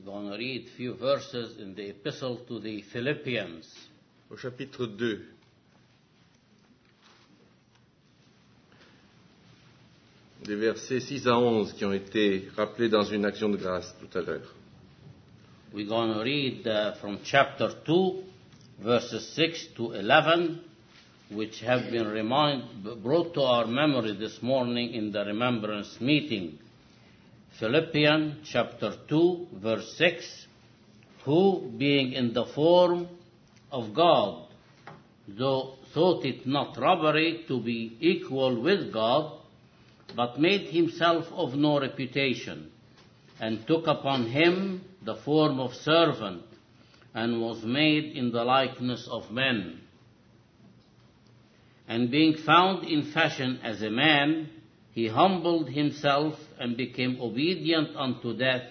We're going to read a few verses in the epistle to the Philippians. Au chapitre 2. Des versets 6 à 11 qui ont été rappelés dans une action de grâce tout à l'heure. We're going to read from chapter 2, verses 6 to 11, which have been brought to our memory this morning in the remembrance meeting. Philippians chapter 2, verse 6, who, being in the form of God, though thought it not robbery to be equal with God, but made himself of no reputation, and took upon him the form of servant, and was made in the likeness of men. And being found in fashion as a man, he humbled himself and became obedient unto death,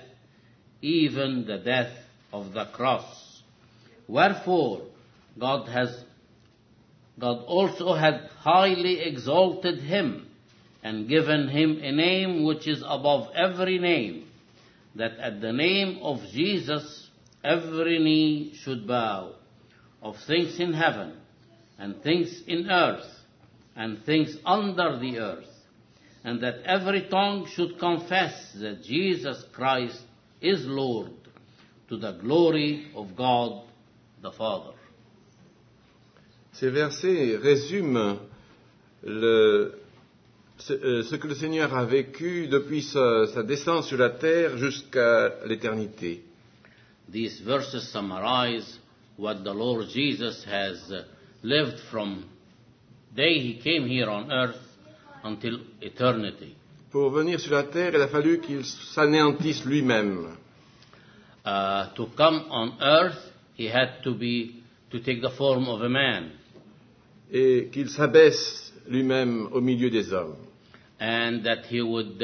even the death of the cross. Wherefore God also had highly exalted him, and given him a name which is above every name, that at the name of Jesus every knee should bow, of things in heaven, and things in earth, and things under the earth, and that every tongue should confess that Jesus Christ is Lord, to the glory of God the Father. Ces versets résument ce que le Seigneur a vécu depuis sa descente sur la terre jusqu'à l'éternité. These verses summarize what the Lord Jesus has lived from the day he came here on earth until eternity. Pour venir sur la terre, il a fallu qu'il s'anéantisse lui-même. To come on earth, he had to take the form of a man. Et qu'il s'abaisse lui-même au milieu des hommes. And that he would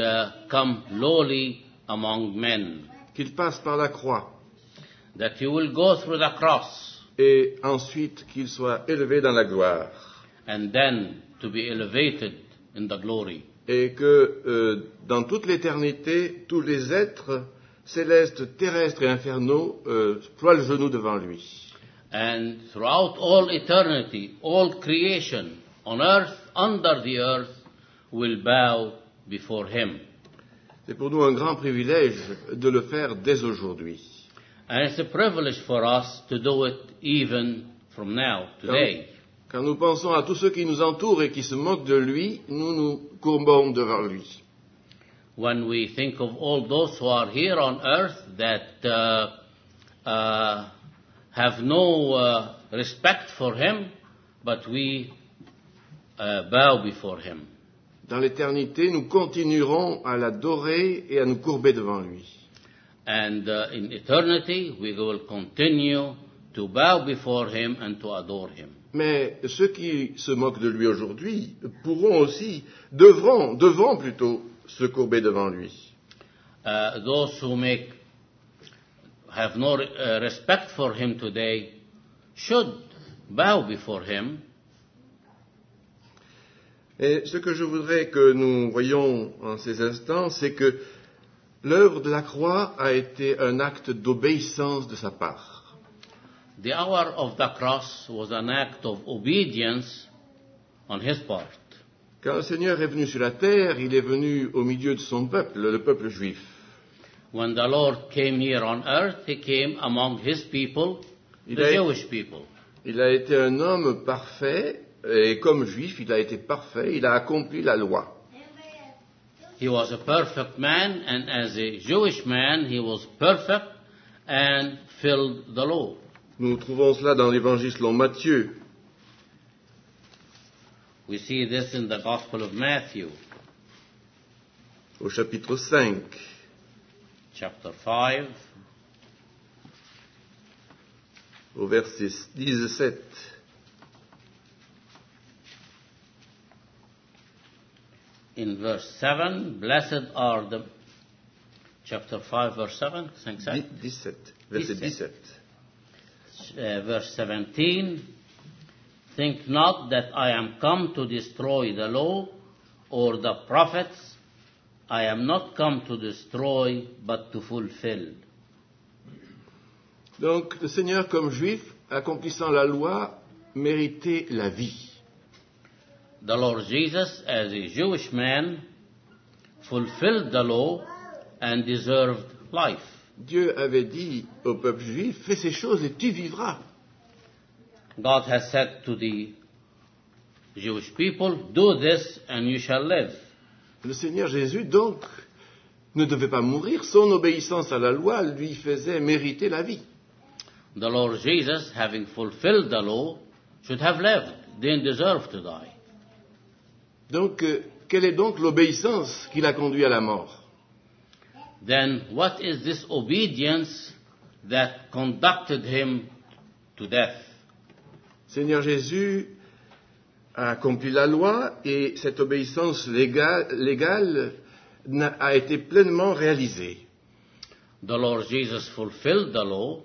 come lowly among men. Qu'il passe par la croix. That he will go through the cross. Et ensuite qu'il soit élevé dans la gloire. And then to be elevated in the glory. Et que dans toute l'éternité, tous les êtres célestes, terrestres et infernaux ploient le genou devant lui. And throughout all eternity, all creation on earth, under the earth, will bow before him. C'est pour nous un grand privilège de le faire dès aujourd'hui. And it's a privilege for us to do it even from now, today. Quand nous pensons à tous ceux qui nous entourent et qui se moquent de lui, nous nous courbons devant lui. When we think of all those who are here on earth that have no respect for him, but we bow before him. Dans l'éternité, nous continuerons à l'adorer et à nous courber devant lui. And in eternity, we will continue to bow before him and to adore him. Mais ceux qui se moquent de lui aujourd'hui devront plutôt se courber devant lui. Those who have no respect for him today should bow before him. Et ce que je voudrais que nous voyions en ces instants, c'est que l'œuvre de la croix a été un acte d'obéissance de sa part. The hour of the cross was an act of obedience on his part. Quand le Seigneur est venu sur la terre, il est venu au milieu de son peuple, le peuple juif. When the Lord came here on earth, he came among his people, the Jewish people. Il a été un homme parfait, et comme juif, il a été parfait, il a accompli la loi. He was a perfect man, and as a Jewish man, he was perfect and filled the law. Nous trouvons cela dans l'évangile selon Matthieu. We see this in the Gospel of Matthew. Au chapitre 5. Chapter 5. Au verset 17. In verse 7, blessed are the... Chapter 5, verse 7. 17. Verset 17. Verse 17, think not that I am come to destroy the law or the prophets. I am not come to destroy, but to fulfill. Donc le Seigneur, comme juif, accomplissant la loi, méritait la vie. The Lord Jesus, as a Jewish man, fulfilled the law and deserved life. Dieu avait dit au peuple juif, fais ces choses et tu vivras. God has said to the Jewish people, do this and you shall live. Le Seigneur Jésus, donc, ne devait pas mourir. Son obéissance à la loi lui faisait mériter la vie. The Lord Jesus, having fulfilled the law, should have lived, didn't deserve to die. Donc, quelle est donc l'obéissance qui l'a conduit à la mort? Then what is this obedience that conducted him to death? Seigneur Jésus a accompli la loi et cette obéissance légale a été pleinement réalisée. The Lord Jesus fulfilled the law,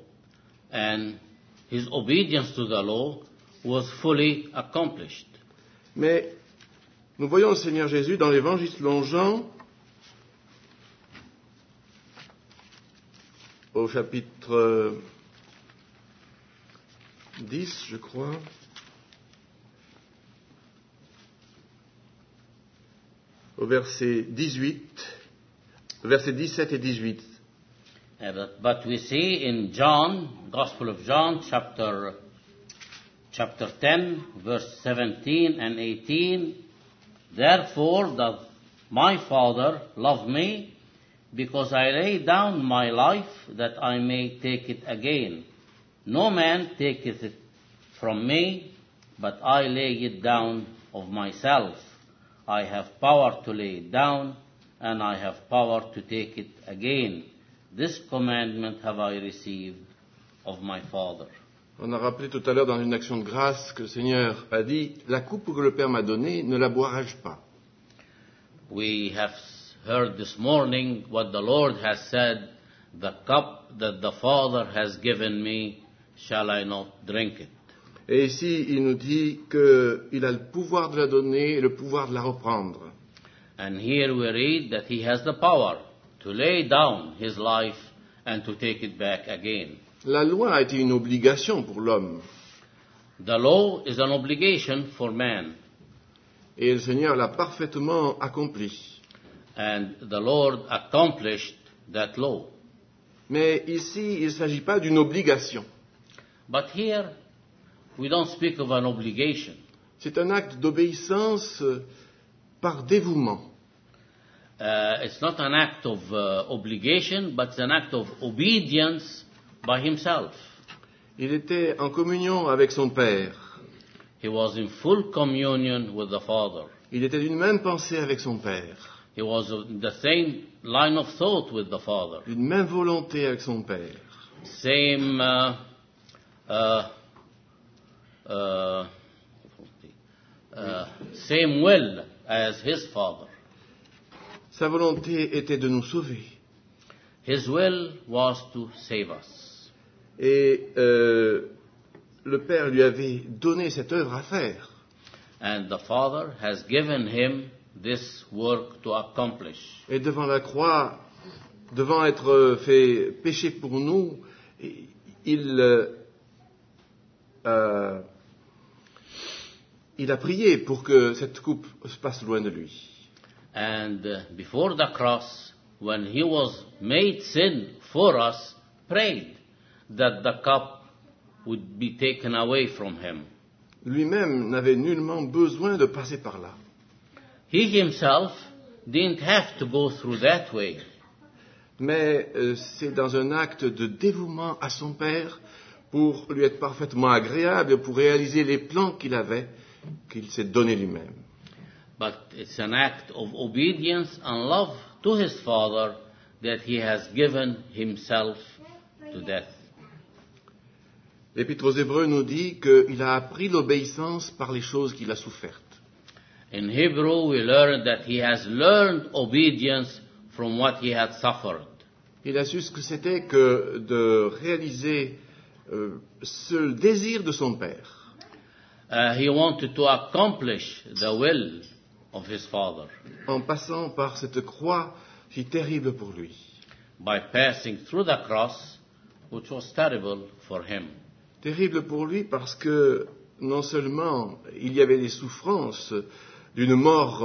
and his obedience to the law was fully accomplished. Mais nous voyons le Seigneur Jésus dans l'évangile selon Jean, au chapitre 10, je crois. Au verset 18, versets 17 et 18. But we see in John, Gospel of John, chapter 10, verse 17 and 18, therefore doth my Father love me, because I lay down my life, that I may take it again. No man taketh it from me, but I lay it down of myself. I have power to lay it down, and I have power to take it again. This commandment have I received of my Father. On a rappelé tout à l'heure dans une action de grâce que le Seigneur a dit, la coupe que le Père m'a donnée, ne la boirai-je pas? We have heard this morning what the Lord has said, the cup that the Father has given me, shall I not drink it? Et ici, il nous dit qu'il a le pouvoir de la donner et le pouvoir de la reprendre. And here we read that he has the power to lay down his life and to take it back again. La loi a été une obligation pour l'homme. The law is an obligation for man, Et le Seigneur l'a parfaitement accompli. and the Lord accomplished that law. Mais ici, il ne s'agit pas d'une obligation. But here, we don't speak of an obligation. C'est un acte d'obéissance par dévouement. It's not an act of obligation, but it's an act of obedience by himself. Il était en communion avec son Père. He was in full communion with the Father. Il était d'une même pensée avec son Père. He was in the same line of thought with the Father. D'une même volonté avec son Père. Same same will as his Father. Sa volonté était de nous sauver. His will was to save us. Et le Père lui avait donné cette œuvre à faire. And the Father has given him this work to accomplish. Et devant la croix, devant être fait péché pour nous, il a prié pour que cette coupe se passe loin de lui. And before the cross, when he was made sin for us, prayed that the cup would be taken away from him. Lui-même n'avait nullement besoin de passer par là. He himself didn't have to go through that way. Mais c'est dans un acte de dévouement à son Père, pour lui être parfaitement agréable, pour réaliser les plans qu'il avait, qu'il s'est donné lui-même. But it's an act of obedience and love to his Father that he has given himself to death. L'Épître aux Hébreux nous dit qu'il a appris l'obéissance par les choses qu'il a souffertes. In Hebrew, we learn that he has learned obedience from what he had suffered. Il a su ce que c'était que de réaliser ce désir de son Père. He wanted to accomplish the will of his Father En passant par cette croix si terrible pour lui. by passing through the cross, which was terrible for him. Terrible pour lui parce que non seulement il y avait les souffrances d'une mort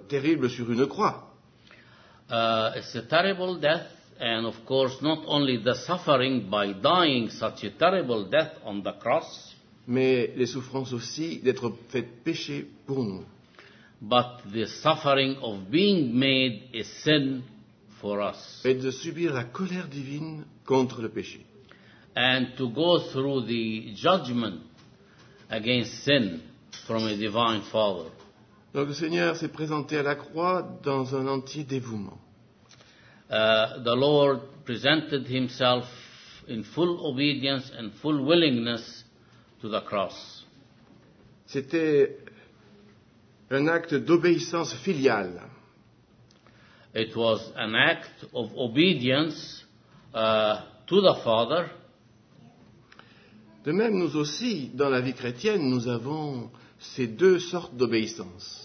terrible sur une croix, It's a terrible death, and of course not only the suffering by dying such a terrible death on the cross, mais les souffrances aussi d'être fait péché pour nous. but the suffering of being made a sin for us, Et de subir la colère divine contre le péché. and to go through the judgment against sin from a divine Father. Donc le Seigneur s'est présenté à la croix dans un entier dévouement. The Lord presented himself in full obedience and full willingness to the cross. C'était un acte d'obéissance filiale. It was an act of obedience to the Father. De même, nous aussi, dans la vie chrétienne, nous avons ces deux sortes d'obéissance.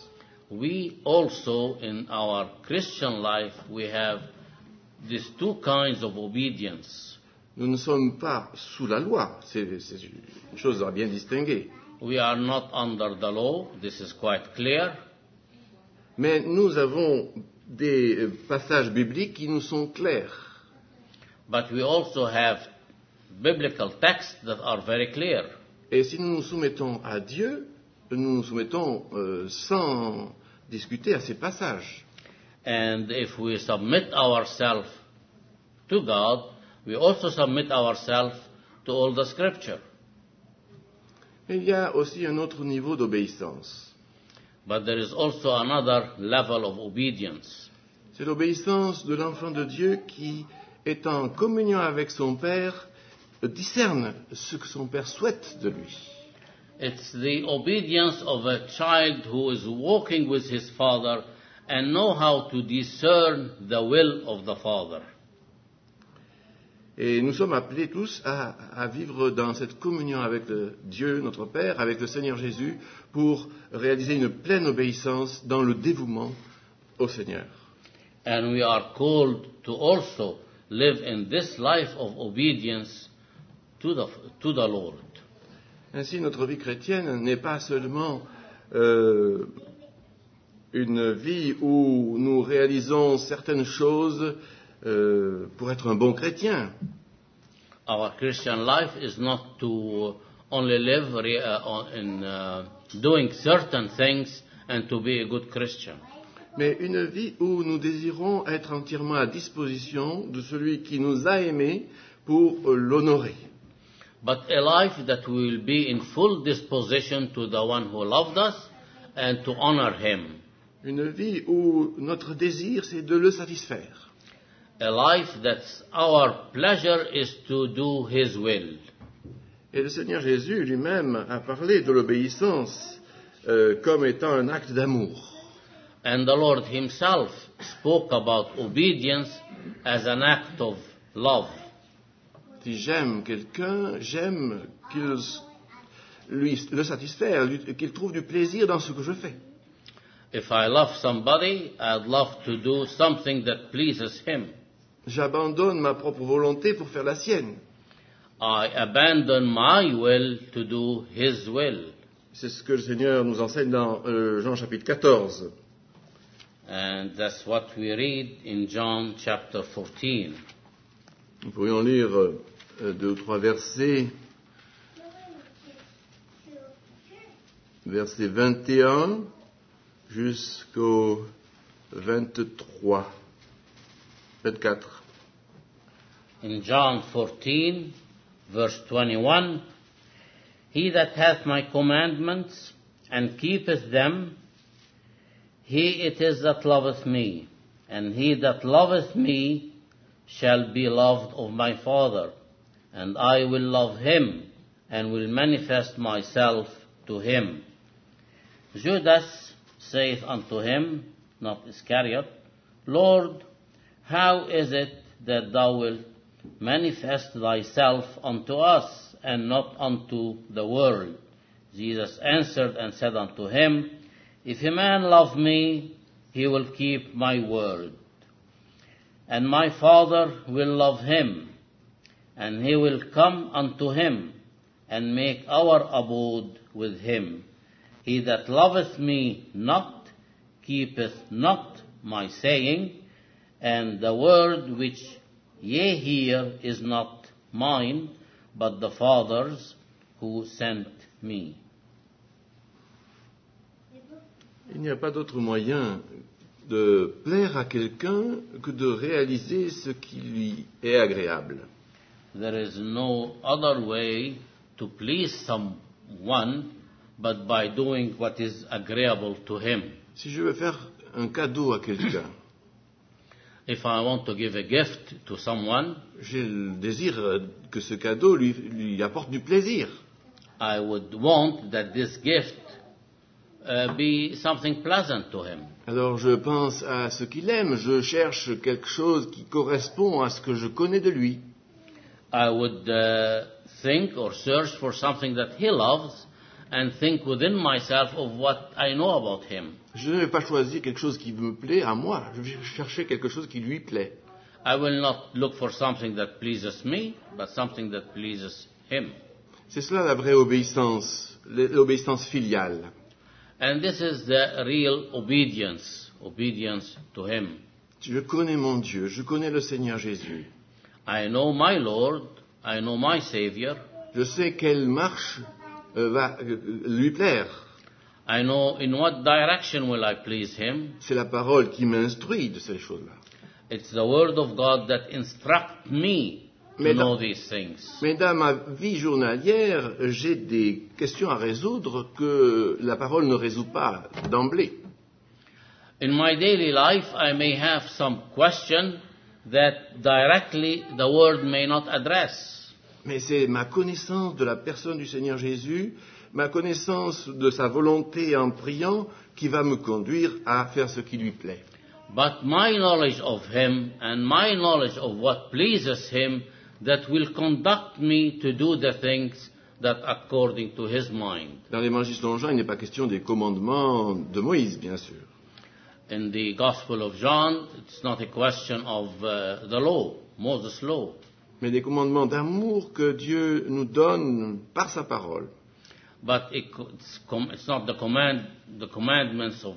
We also, in our Christian life, we have these two kinds of obedience. Nous ne sommes pas sous la loi, c'est une chose à bien distinguer. We are not under the law, this is quite clear, Mais nous avons des passages bibliques qui nous sont clairs. but we also have biblical texts that are very clear. Et si nous nous soumettons à Dieu, nous nous soumettons sans discuter à ces passages. And if we submit ourselves to God, we also submit ourselves to all the Scripture. Mais il y a aussi un autre niveau d'obéissance. But there is also another level of obedience. C'est l'obéissance de l'enfant de Dieu qui, est en communion avec son Père, discerne ce que son Père souhaite de lui. It's the obedience of a child who is walking with his father and know how to discern the will of the Father. Et nous sommes appelés tous à vivre dans cette communion avec Dieu, notre Père, avec le Seigneur Jésus, pour réaliser une pleine obéissance dans le dévouement au Seigneur. And we are called to also live in this life of obedience to the Lord. Ainsi, notre vie chrétienne n'est pas seulement une vie où nous réalisons certaines choses pour être un bon chrétien. Our Christian life is not to only live doing certain things and to be a good Christian. Mais une vie où nous désirons être entièrement à disposition de celui qui nous a aimés pour l'honorer. But a life that will be in full disposition to the one who loved us and to honor him. Une vie où notre désir, c'est de le satisfaire. A life that our pleasure is to do his will. Et le Seigneur Jésus lui-même a parlé de l'obéissance comme étant un acte d'amour. And the Lord himself spoke about obedience as an act of love. Si j'aime quelqu'un, j'aime qu'il le satisfaire, qu'il trouve du plaisir dans ce que je fais. If I love somebody, I'd love to do something that pleases him. J'abandonne ma propre volonté pour faire la sienne. I abandon my will to do his will. C'est ce que le Seigneur nous enseigne dans Jean chapitre 14. And that's what we read in John chapter 14. Nous pourrions lire 2 ou 3 versets. Verset 21 jusqu'au 24. In John 14, verse 21, He that hath my commandments and keepeth them, he it is that loveth me, and he that loveth me shall be loved of my Father, and I will love him, and will manifest myself to him. Judas saith unto him, not Iscariot, Lord, how is it that thou wilt manifest thyself unto us, and not unto the world? Jesus answered and said unto him, If a man love me, he will keep my word. And my Father will love him, and he will come unto him, and make our abode with him. He that loveth me not, keepeth not my saying, and the word which ye hear is not mine, but the Father's who sent me. Il n'y a pas d'autre moyen de plaire à quelqu'un que de réaliser ce qui lui est agréable. There is no other way to please someone but by doing what is agreeable to him. Si je veux faire un cadeau à quelqu'un, If I want to give a gift to someone, j'ai le désir que ce cadeau lui apporte du plaisir. I would want that this gift be something pleasant to him. Alors je pense à ce qu'il aime, je cherche quelque chose qui correspond à ce que je connais de lui. I would think or search for something that he loves and think within myself of what I know about him. Je ne vais pas choisir quelque chose qui me plaît à moi, je vais chercher quelque chose qui lui plaît. I will not look for something that pleases me, but something that pleases him. C'est cela la vraie obéissance, l'obéissance filiale. And this is the real obedience to him. Je connais mon Dieu, je connais le Seigneur Jésus. I know my Lord, I know my Savior. Je sais quelle marche va lui plaire. I know in what direction will I please him. C'est la parole qui m'instruit de ces choses-là. It's the word of God that instructs me to know these things. Mais dans ma vie journalière, j'ai des questions à résoudre que la parole ne résout pas d'emblée. In my daily life, I may have some question that directly the word may not address. Mais c'est ma connaissance de la personne du Seigneur Jésus, ma connaissance de sa volonté en priant qui va me conduire à faire ce qui lui plaît. But my knowledge of him and my knowledge of what pleases him that will conduct me to do the things that according to his mind. Dans l'évangile selon Jean, il n'est pas question des commandements de Moïse, bien sûr. In the Gospel of John, it's not a question of the law, Moses' law. Mais des commandements d'amour que Dieu nous donne par sa parole. But it's not the commandments of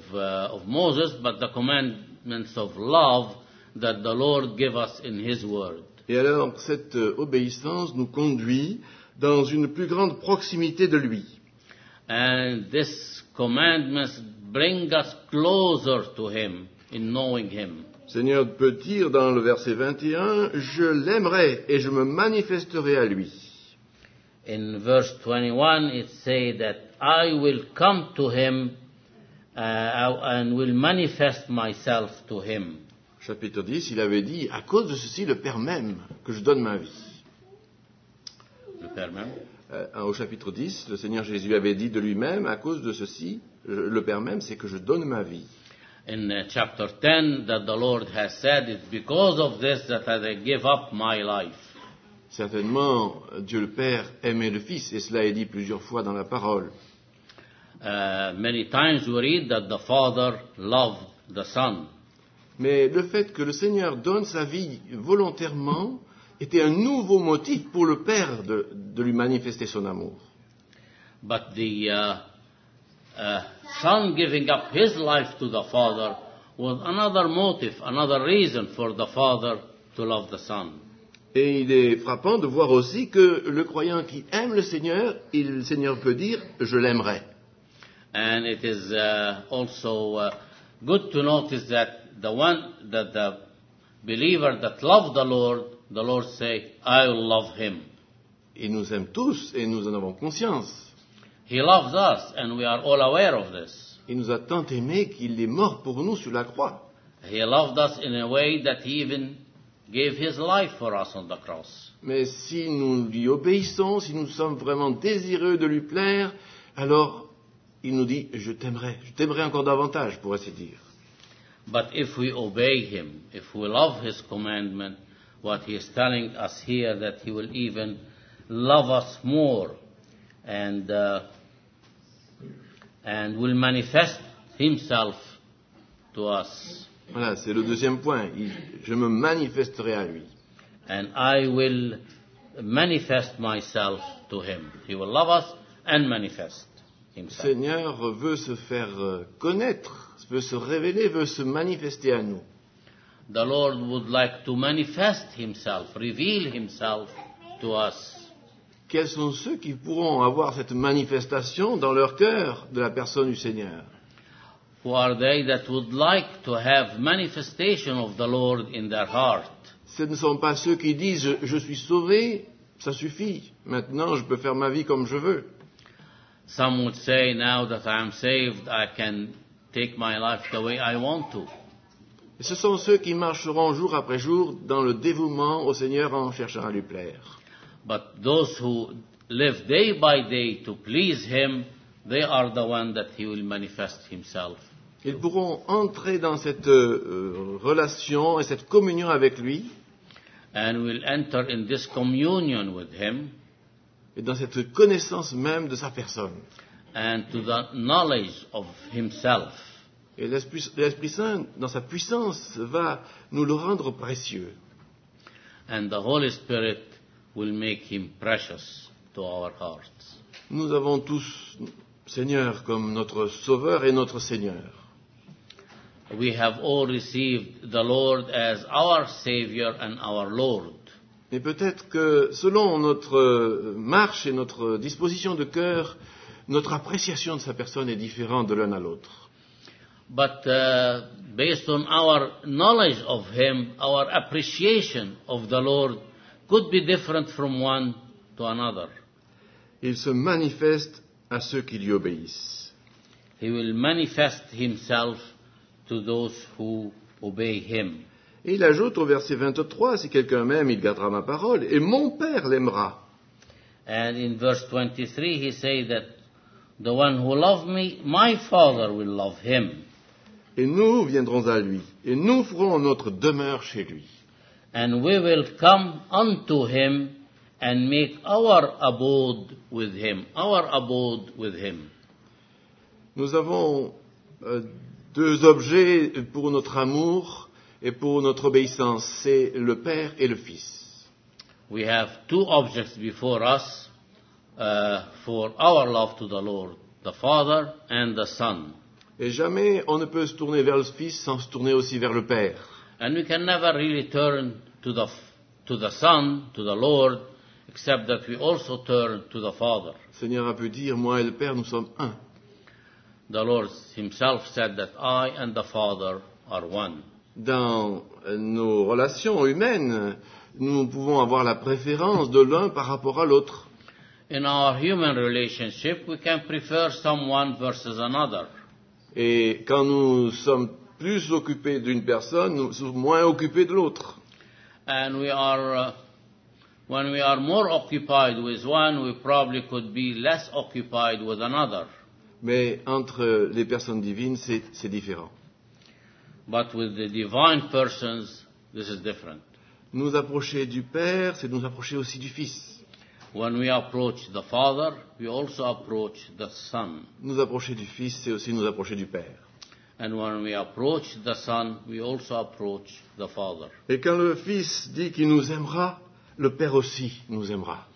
Moses, but the commandments of love that the Lord gave us in His Word. Et alors, cette obéissance nous conduit dans une plus grande proximité de lui. And this commandments bring us closer to Him in knowing Him. Le Seigneur peut dire dans le verset 21, « Je l'aimerai et je me manifesterai à lui ». In verse 21, it says that I will come to him and will manifest myself to him. Chapitre 10, il avait dit, à cause de ceci, le Père m'aime, que je donne ma vie. Le Père même. Au chapitre 10, le Seigneur Jésus avait dit de lui-même, à cause de ceci, le Père m'aime, c'est que je donne ma vie. In chapter 10, that the Lord has said, it's because of this that I give up my life. Certainement, Dieu le Père aimait le Fils, et cela est dit plusieurs fois dans la parole. Many times we read that the Father loved the Son. Mais le fait que le Seigneur donne sa vie volontairement était un nouveau motif pour le Père de lui manifester son amour. But the Son giving up his life to the Father was another motive, another reason for the Father to love the Son. Et il est frappant de voir aussi que le croyant qui aime le Seigneur, le Seigneur peut dire « je l'aimerai ». And it is also good to notice that the believer that loves the Lord say, I will love him. Il nous aime tous et nous en avons conscience. He loves us and we are all aware of this. Il nous a tant aimés qu'il est mort pour nous sur la croix. He loved us in a way that he even gave his life for us on the cross. Mais si nous lui obéissons, si nous sommes vraiment désireux de lui plaire, alors il nous dit, je t'aimerai encore davantage, pour ainsi dire. But if we obey him, if we love his commandment, what he is telling us here, that he will even love us more and will manifest himself to us. Voilà, c'est le deuxième point. Je me manifesterai à lui. And I will manifest myself to him. He will love us and manifest Le himself. Seigneur veut se faire connaître, veut se révéler, veut se manifester à nous. The Lord would like to manifest himself, reveal himself to us. Quels sont ceux qui pourront avoir cette manifestation dans leur cœur de la personne du Seigneur? Who are they that would like to have manifestation of the Lord in their heart? Ce ne sont pas ceux qui disent je suis sauvé, ça suffit, maintenant je peux faire ma vie comme je veux. Some would say, now that I am saved, I can take my life the way I want to. Et ce sont ceux qui marcheront jour après jour dans le dévouement au Seigneur en cherchant à lui plaire. But those who live day by day to please Him, they are the one that He will manifest Himself. Ils pourront entrer dans cette relation et cette communion avec lui, And will enter in this communion with Him et dans cette connaissance même de sa personne. and to the knowledge of Himself. Et l'Esprit Saint, dans sa puissance, va nous le rendre précieux. And the Holy Spirit will make Him precious to our hearts. Nous avons tous Seigneur comme notre Sauveur et notre Seigneur. We have all received the Lord as our Savior and our Lord. Et peut-être que selon notre marche et notre disposition de cœur, notre appréciation de sa personne est différente de l'un à l'autre. But based on our knowledge of Him, our appreciation of the Lord could be different from one to another. Il se manifeste à ceux qui lui obéissent. He will manifest Himself to those who obey Him. Et il ajoute au verset 23, si quelqu'un m'aime, il gardera ma parole, et mon Père l'aimera. And in verse 23 he says that the one who loves me, my Father will love him. Et nous viendrons à lui, et nous ferons notre demeure chez lui. And we will come unto him and make our abode with him. Our abode with him. Nous avons deux objets pour notre amour et pour notre obéissance, c'est le Père et le Fils. We have two objects before us for our love to the Lord, the Father and the Son. Et jamais on ne peut se tourner vers le Fils sans se tourner aussi vers le Père. And we can never really turn to the Son, to the Lord, except that we also turn to the Father. Le Seigneur a pu dire, moi et le Père, nous sommes un. The Lord himself said that I and the Father are one. Dans nos relations humaines, nous pouvons avoir la préférence de l'un par rapport à l'autre. In our human relationship, we can prefer someone versus another. Et quand nous sommes plus occupés d'une personne, nous sommes moins occupés de l'autre. And when we are more occupied with one, we probably could be less occupied with another. Mais entre les personnes divines, c'est différent. But with the divine persons, this is different. Nous approcher du Père, c'est nous approcher aussi du Fils. When we approach the Father, we also approach the Son. Nous approcher du Fils, c'est aussi nous approcher du Père. And when we approach the Son, we also approach the Father. Et quand le Fils dit qu'il nous aimera, le Père aussi nous aimera.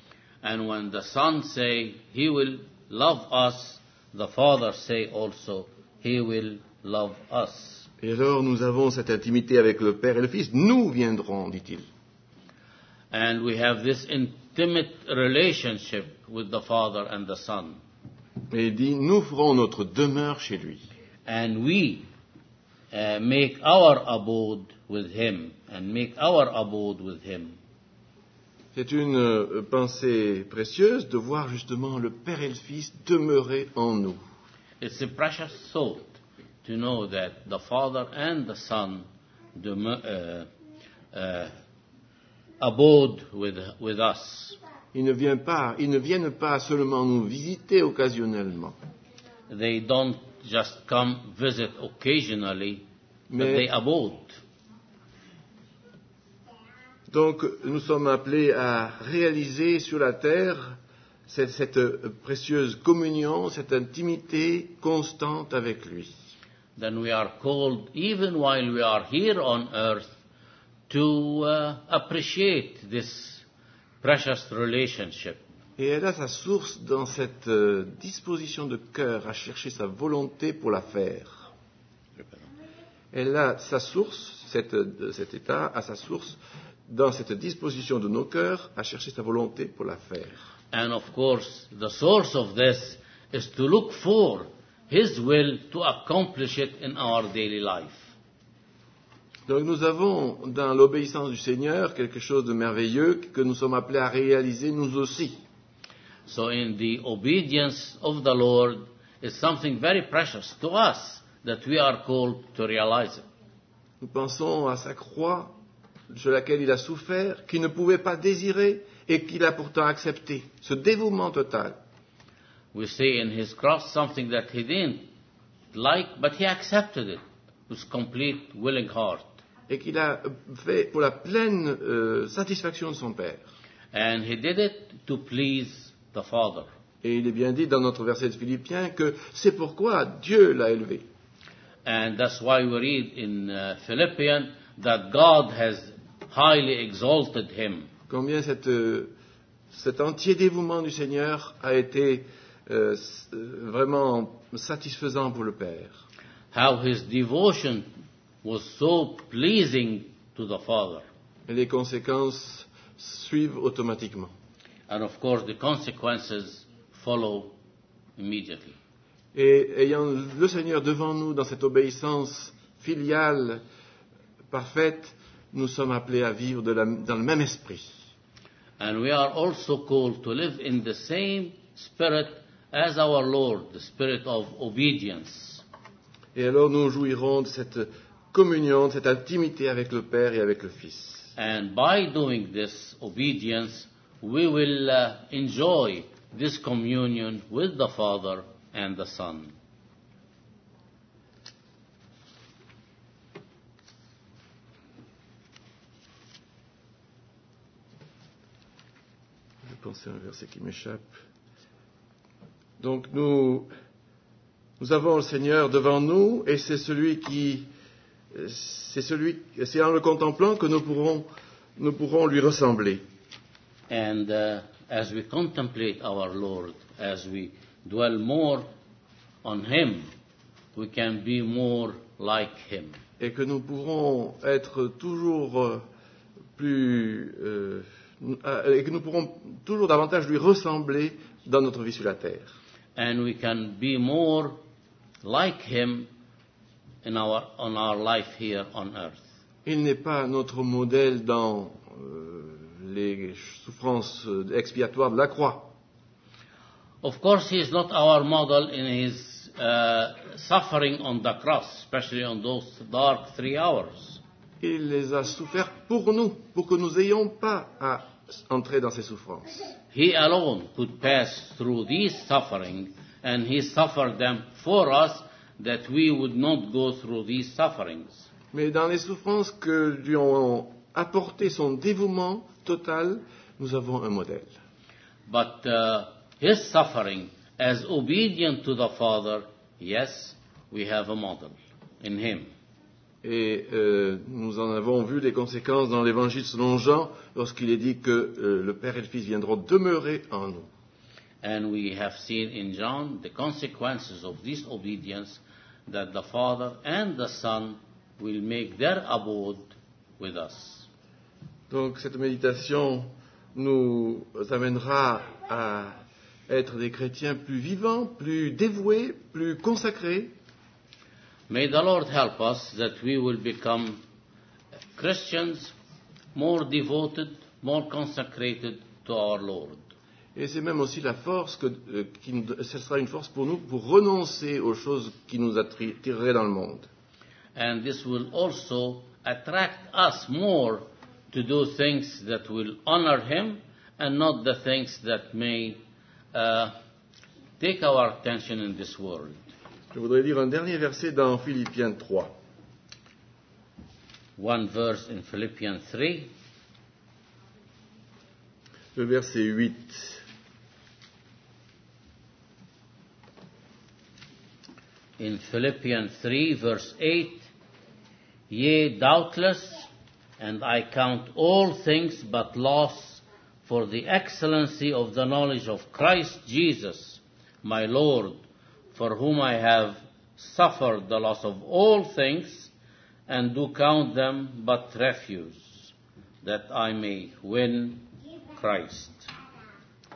And when the Son say He will love us, the Father say also He will love us. Et alors nous avons cette intimité avec le Père et le Fils. Nous viendrons, dit-il. And we have this intimate relationship with the Father and the Son. Et il dit, nous ferons notre demeure chez lui. And we make our abode with Him. And make our abode with Him. C'est une pensée précieuse de voir justement le Père et le Fils demeurer en nous. It's a precious thought to know that the Father and the Son abode with us. Ils ne viennent pas seulement nous visiter occasionnellement, They don't just come visit occasionally, but they abode. Donc nous sommes appelés à réaliser sur la terre cette précieuse communion, cette intimité constante avec lui. Then we are called, even while we are here on earth, to appreciate this precious relationship. Et elle a sa source dans cette disposition de cœur à chercher sa volonté pour la faire. Elle a sa source, cet état a sa source dans cette disposition de nos cœurs à chercher sa volonté pour la faire. And of course, the source of this is to look for His will to accomplish it in our daily life. Donc nous avons dans l'obéissance du Seigneur quelque chose de merveilleux que nous sommes appelés à réaliser nous aussi. So in the obedience of the Lord is something very precious to us that we are called to realize it. Nous pensons à sa croix sur laquelle il a souffert, qu'il ne pouvait pas désirer et qu'il a pourtant accepté. Ce dévouement total. We see in His cross something that He didn't like, but He accepted it with complete willing heart. Et qu'il a fait pour la pleine satisfaction de son Père. And He did it to please the Father. Et il est bien dit dans notre verset de Philippiens que c'est pourquoi Dieu l'a élevé. And that's why we read in Philippians that God has highly exalted Him. Combien cet entier dévouement du Seigneur a été vraiment satisfaisant pour le Père. How His devotion was so pleasing to the Father. Et les conséquences suivent automatiquement. And of course the consequences follow immediately. Et ayant le Seigneur devant nous dans cette obéissance filiale parfaite, nous sommes appelés à vivre dans le même esprit. And we are also called to live in the same spirit as our Lord, the spirit of obedience. Et alors nous jouirons de cette communion, de cette intimité avec le Père et avec le Fils. And by doing this obedience, we will enjoy this communion with the Father and the Son. Je vais penser à un verset qui m'échappe. Donc nous avons le Seigneur devant nous et c'est en le contemplant que nous pourrons lui ressembler. And as we contemplate our Lord, as we dwell more on Him, we can be more like Him. Et que nous pourrons être toujours et que nous pourrons toujours davantage lui ressembler dans notre vie sur la terre. And we can be more like Him on our life here on earth. Il n'est pas notre modèle dans les souffrances expiatoires de la croix. Of course, He is not our model in His suffering on the cross, especially on those dark 3 hours. Il les a soufferts pour nous, pour que nous n'ayons pas à entrer dans ces souffrances. He alone could pass through these suffering, and He suffered them for us, that we would not go through these sufferings. Mais dans les souffrances que lui ont apporté son dévouement total, nous avons un modèle. But His suffering, as obedient to the Father, yes, we have a model in Him. Et nous en avons vu les conséquences dans l'Évangile selon Jean, lorsqu'il est dit que le Père et le Fils viendront demeurer en nous. And we have seen in John the consequences of this obedience, that the Father and the Son will make their abode with us. Donc cette méditation nous amènera à être des chrétiens plus vivants, plus dévoués, plus consacrés. May the Lord help us that we will become Christians more devoted, more consecrated to our Lord. Et c'est même aussi la force ce sera une force pour nous pour renoncer aux choses qui nous attireraient dans le monde. And this will also attract us more to do things that will honor Him and not the things that may take our attention in this world. Je voudrais lire un dernier verset dans Philippiens 3. One verse in Philippians 3. Le verset 8. In Philippians 3, verse 8, Yea, doubtless, and I count all things but loss for the excellency of the knowledge of Christ Jesus, my Lord, for whom I have suffered the loss of all things, and do count them but refuse, that I may win Christ.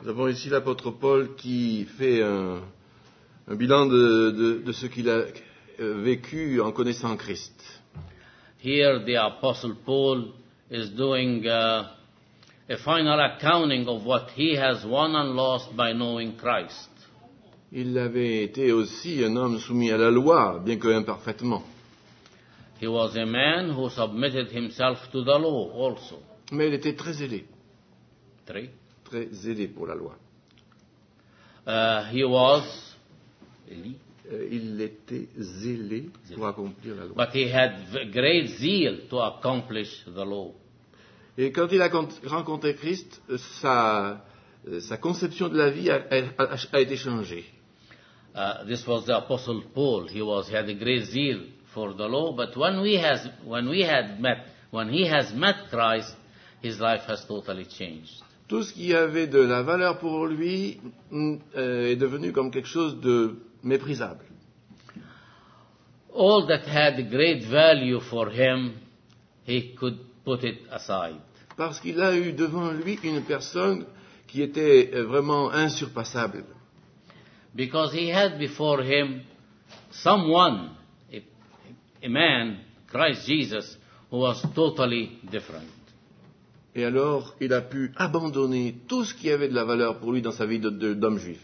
Nous avons ici l'apôtre Paul qui fait un bilan de ce qu'il a vécu en connaissant Christ. Here the Apostle Paul is doing a final accounting of what he has won and lost by knowing Christ. Il avait été aussi un homme soumis à la loi, bien que imparfaitement. He was a man who submitted himself to the law also. Mais il était très zélé. 3. Très zélé pour la loi. He was, Il était zélé pour accomplir la loi. but he had great zeal to accomplish the law. Et quand il a rencontré Christ, sa conception de la vie a été changée. This was the Apostle Paul. He had a great zeal for the law, but when he has met Christ, his life has totally changed. Tout ce qui avait de la valeur pour lui est devenu comme quelque chose de méprisable. All that had great value for him, he could put it aside. Parce qu'il a eu devant lui une personne qui était vraiment insurpassable. Because he had before him someone, a man, Christ Jesus, who was totally different. Et alors, il a pu abandonner tout ce qui avait de la valeur pour lui dans sa vie d'homme juif.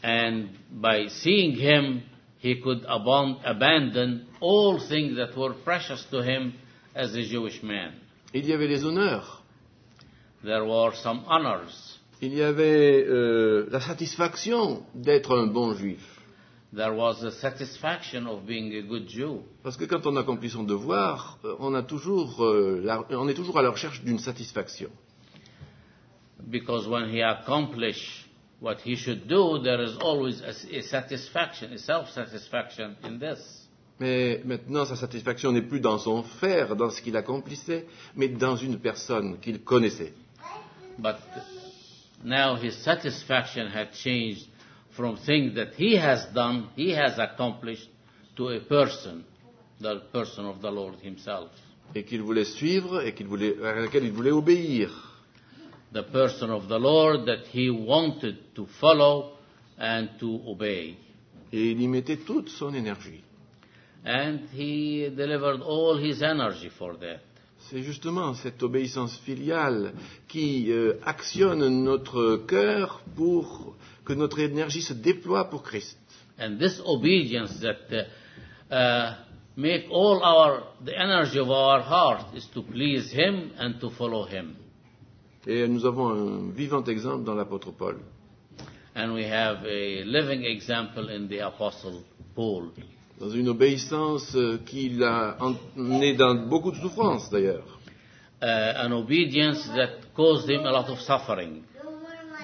And by seeing him, he could abandon all things that were precious to him as a Jewish man. Il y avait les honneurs. There were some honors. Il y avait la satisfaction d'être un bon juif. There was the satisfaction of being a good Jew. Parce que quand on accomplit son devoir, on est toujours à la recherche d'une satisfaction. Because when he accomplished what he should do, there is always a satisfaction, a self-satisfaction in this. Mais maintenant, sa satisfaction n'est plus dans son faire, dans ce qu'il accomplissait, mais dans une personne qu'il connaissait. But now his satisfaction had changed from things that he has done, he has accomplished, to a person, the person of the Lord himself. Et qu'il voulait suivre, et à laquelle il voulait obéir. The person of the Lord that he wanted to follow and to obey. Et il y mettait toute son énergie. And he delivered all his energy for that. C'est justement cette obéissance filiale qui actionne notre cœur pour que notre énergie se déploie pour Christ. And this obedience that make the energy of our heart is to please him and to follow him. Et nous avons un vivant exemple dans l'apôtre Paul. And we have a living example in the Apostle Paul. Dans une obéissance qui l'a emmené dans beaucoup de souffrances d'ailleurs. An obedience that caused him a lot of suffering.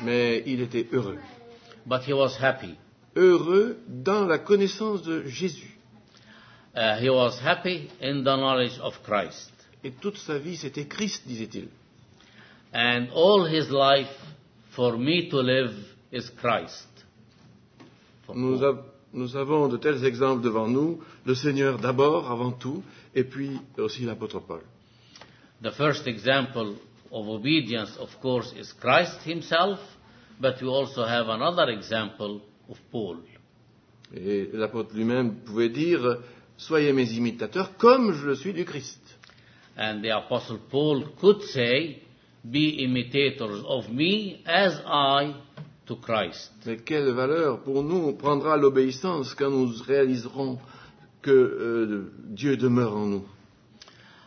Mais il était heureux. But he was happy. Heureux dans la connaissance de Jésus. He was happy in the knowledge of Christ. Et toute sa vie, c'était Christ, disait-il. And all his life, for me to live, is Christ. Nous avons de tels exemples devant nous, le Seigneur d'abord, avant tout, et puis aussi l'apôtre Paul. The first example of obedience, of course, is Christ himself, but we also have another example of Paul. Et l'apôtre lui-même pouvait dire, soyez mes imitateurs comme je le suis du Christ. And the Apostle Paul could say, be imitators of me as I to Christ. Mais quelle valeur pour nous prendra l'obéissance quand nous réaliserons que Dieu demeure en nous.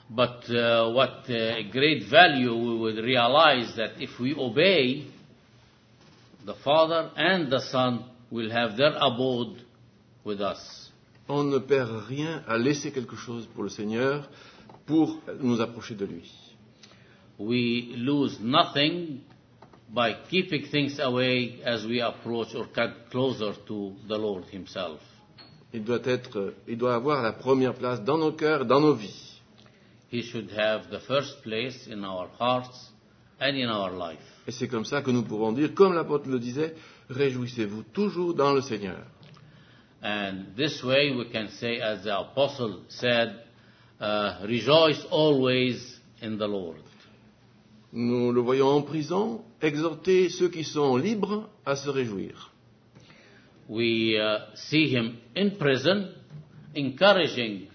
But what great value we would realize that if we obey, the Father and the Son will have their abode with us. On ne perd rien à laisser quelque chose pour le Seigneur pour nous approcher de lui. We lose nothing by keeping things away as we approach or get closer to the Lord himself. Il doit avoir la première place dans nos cœurs, dans nos vies. He should have the first place in our hearts and in our life. Et c'est comme ça que nous pourrons dire, comme l'apôtre le disait, réjouissez-vous toujours dans le Seigneur. And this way we can say, as the apostle said, rejoice always in the Lord. Nous le voyons en prison, exhorter ceux qui sont libres à se réjouir. We see him in prison, encouraging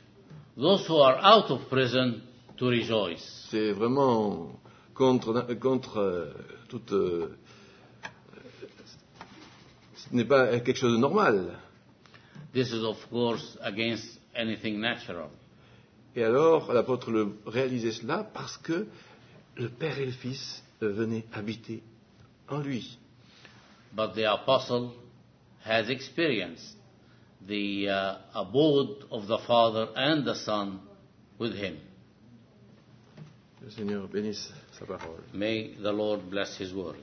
those who are out of prison to rejoice. C'est vraiment contre toute... ce n'est pas quelque chose de normal. This is of course against anything natural. Et alors, l'apôtre réalisait cela parce que le Père et le Fils venaient habiter en lui. But the apostle has experienced the abode of the Father and the Son with him. Le Seigneur bénisse sa parole. May the Lord bless his word.